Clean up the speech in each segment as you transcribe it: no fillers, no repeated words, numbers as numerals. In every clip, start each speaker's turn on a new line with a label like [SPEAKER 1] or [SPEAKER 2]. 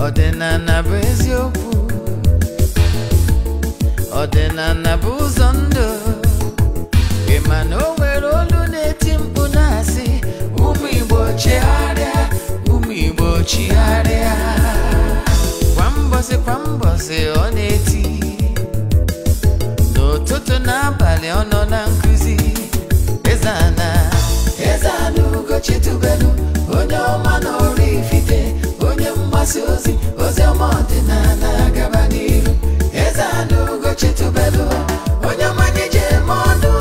[SPEAKER 1] Ọdịnala bụ eziokwu, ọdịnala bụ ụzọ ndụ. Ị ma na o nwere olu na-eti mkpu na-asị ụmụ Igbo chigharịa, ụmụ Igbo chigharịa. Kwa mbọsị ọ na-eti, n'ụtụtụ n'abalị ọ nọ na nkuzi. Eze-Ana Ugochitubelu, onye ọma na Oraifite, onye mgbasa ozi ọma ọdịnala gaba n'iru. Eze-Ana Ugochitubelu, onye mmanye je eme ọnụ.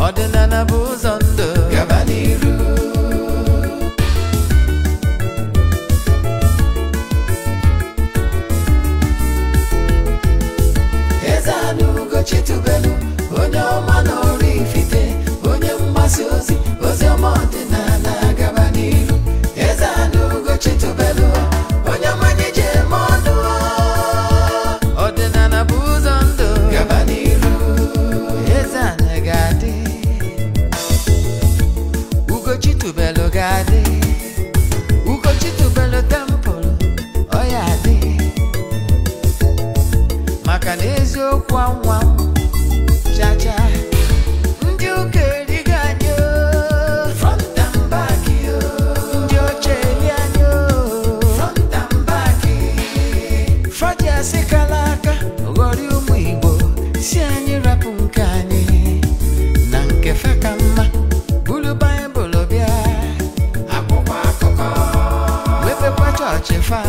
[SPEAKER 1] Ọdịnala bụ ụzọ ndụ, gaba n'iru. Eze-Ana Ugochitubelu, onye ọma na Oraifite, onye mgbasa ozi ọma ọdịnala gaba n'iru. Eze-Ana Ugochitubelu, onye mmanye je eme ọnụ. Ọdịnala bụ ụzọ ndụ, gaba n'iru. Eze-Ana ga-adị, Ugochitubelu ga-adị, Ugochitubelu temple ọ ya adị. Maka na eziokwu anwa chacha ndị ụka erigo anyị front and back, ndị oche eri anyị front and back. Fadi asị kala aka ghọrị ụmụ Igbo si anyị rapụ nke anyị na nke fe ka mma. Bulu Baịbụl bịa, akwụkwọ akụkọ, wepekwa chọọchị fa.